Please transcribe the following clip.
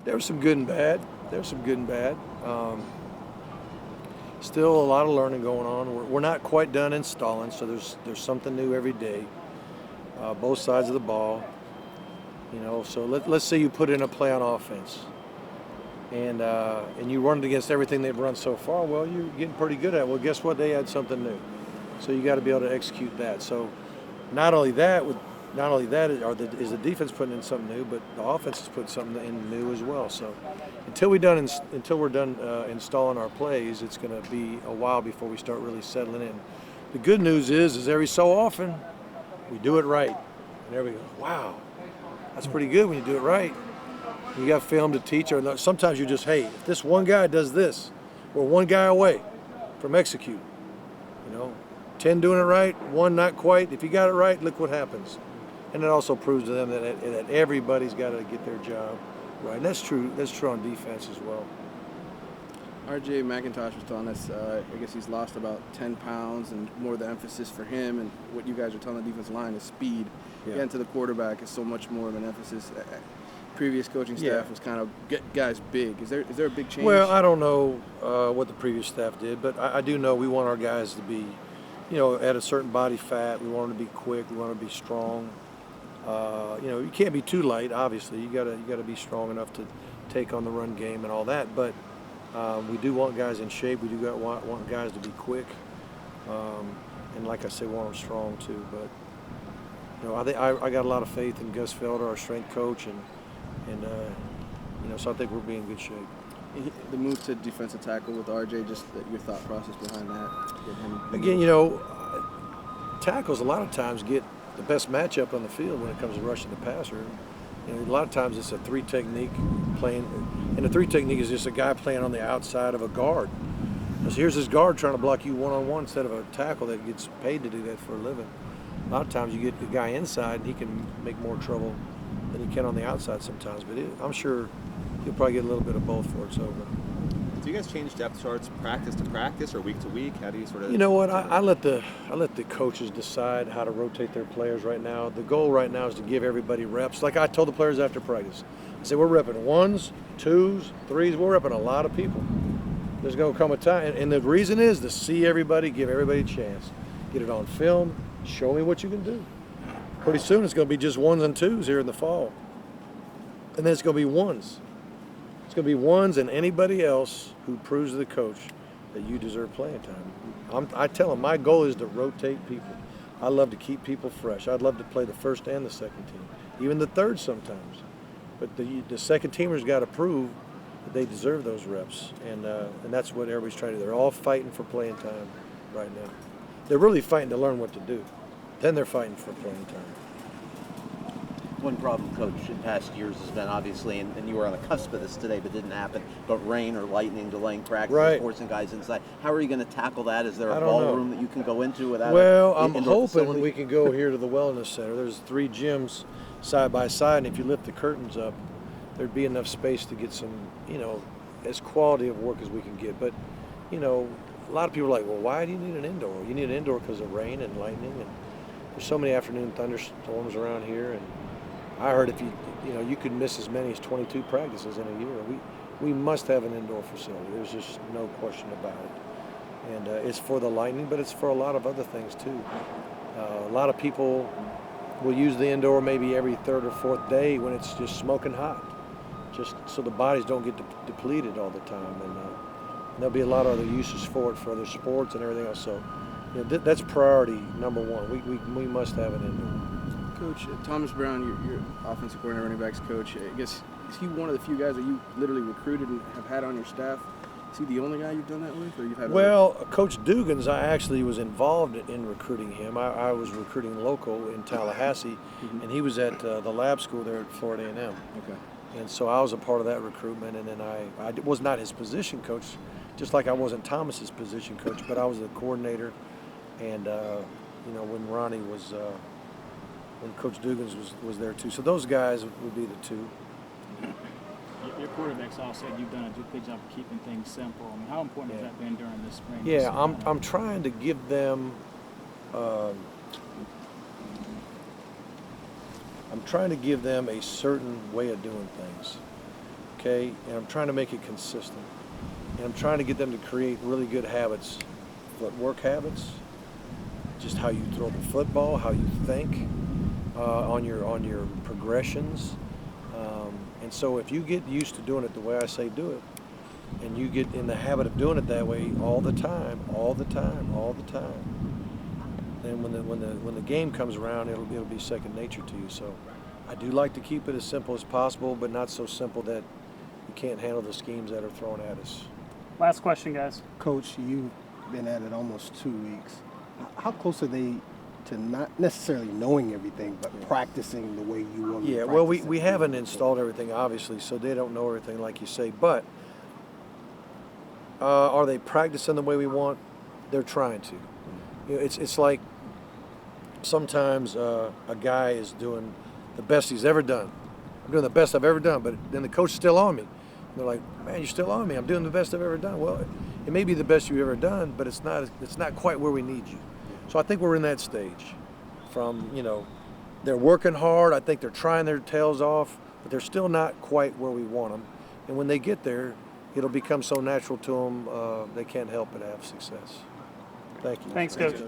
There was some good and bad. Still a lot of learning going on. We're not quite done installing, so there's something new every day. Both sides of the ball. So let's say you put in a play on offense, and you run it against everything they've run so far. Well, you're getting pretty good at it. Well, guess what? They had something new, so you got to be able to execute that. So not only that is the defense putting in something new, but the offense is putting something in new as well. So until we're done installing our plays, it's going to be a while before we start really settling in. The good news is every so often we do it right, and there we go. Wow, that's pretty good when you do it right. You got film to teach, or sometimes you just, hey, if this one guy does this, we're one guy away from execute. 10 doing it right, 1 not quite. If you got it right, look what happens. And it also proves to them that everybody's got to get their job right. And that's true on defense as well. R.J. McIntosh was telling us, I guess he's lost about 10 pounds, and more of the emphasis for him and what you guys are telling the defensive line is speed. Yeah. Getting to the quarterback is so much more of an emphasis. Previous coaching staff was kind of get guys big. Is there a big change? Well, I don't know what the previous staff did, but I do know we want our guys to be, at a certain body fat. We want them to be quick. We want them to be strong. You can't be too light. Obviously, you gotta be strong enough to take on the run game and all that. But we do want guys in shape. We do want guys to be quick, and like I said, we want them strong too. But I think I got a lot of faith in Gus Felder, our strength coach, and so I think we'll be in good shape. The move to defensive tackle with RJ, just your thought process behind that. Again, tackles a lot of times get the best matchup on the field when it comes to rushing the passer. A lot of times it's a 3 technique playing, and the 3 technique is just a guy playing on the outside of a guard. So here's this guard trying to block you one-on-one instead of a tackle that gets paid to do that for a living. A lot of times you get the guy inside and he can make more trouble than he can on the outside sometimes. But I'm sure he'll probably get a little bit of both before it's over. Do you guys change depth charts practice to practice or week to week? How do you sort of? You know what? I let the coaches decide how to rotate their players right now. The goal right now is to give everybody reps. Like I told the players after practice, I said we're repping 1s, 2s, 3s. We're repping a lot of people. There's going to come a time, and the reason is to see everybody, give everybody a chance, get it on film, show me what you can do. Pretty soon it's going to be just 1s and 2s here in the fall, and then it's going to be 1s. It's going to be 1s and anybody else who proves to the coach that you deserve playing time. I tell them my goal is to rotate people. I love to keep people fresh. I'd love to play the first and the second team, even the third sometimes. But the second teamers got to prove that they deserve those reps, and that's what everybody's trying to do. They're all fighting for playing time right now. They're really fighting to learn what to do. Then they're fighting for playing time. One problem, Coach, in past years has been obviously, and you were on the cusp of this today, but didn't happen, but rain or lightning delaying practice, right, forcing guys inside. How are you going to tackle that? Is there a know. ballroom that you can go into without I'm hoping facility? we can go here to the wellness center. There's 3 gyms side by side, and if you lift the curtains up, there'd be enough space to get some, as quality of work as we can get. But, a lot of people are like, well, why do you need an indoor? You need an indoor because of rain and lightning, and there's so many afternoon thunderstorms around here, and I heard if you could miss as many as 22 practices in a year. We must have an indoor facility. There's just no question about it. And it's for the lightning, but it's for a lot of other things too. A lot of people will use the indoor maybe every 3rd or 4th day when it's just smoking hot, just so the bodies don't get depleted all the time. And there'll be a lot of other uses for it for other sports and everything else. So that's priority number 1. We must have an indoor. Coach, Thomas Brown, your offensive coordinator, running backs coach, I guess, is he one of the few guys that you literally recruited and have had on your staff? Is he the only guy you've done that with, or you've had? Well, Coach Dugans, I actually was involved in recruiting him. I was recruiting local in Tallahassee, and he was at the lab school there at Florida A&M. Okay. And so I was a part of that recruitment, and then I was not his position coach, just like I wasn't Thomas's position coach, but I was the coordinator. And when Ronnie was. When Coach Dugans was there too. So those guys would be the 2. Your quarterbacks all said you've done a good job of keeping things simple. I mean, how important has that been during this spring? Yeah, I'm trying to give them a certain way of doing things. okay? And I'm trying to make it consistent. And I'm trying to get them to create really good habits, footwork habits, just how you throw the football, how you think on your progressions. And so if you get used to doing it the way I say do it, and you get in the habit of doing it that way all the time, then when the game comes around, it'll be second nature to you. So I do like to keep it as simple as possible, but not so simple that you can't handle the schemes that are thrown at us. Last question, guys. Coach, you've been at it almost 2 weeks. How close are they to not necessarily knowing everything, but practicing the way you want them to Yeah, practice? well, we haven't installed everything, obviously, so they don't know everything like you say. But are they practicing the way we want? They're trying to. You know, it's like sometimes a guy is doing the best he's ever done. I'm doing the best I've ever done, but then the coach is still on me. And they're like, man, you're still on me. I'm doing the best I've ever done. Well, it may be the best you've ever done, but it's not quite where we need you. So I think we're in that stage. From, they're working hard. I think they're trying their tails off, but they're still not quite where we want them. And when they get there, it'll become so natural to them, they can't help but have success. Thank you. Thanks, Coach.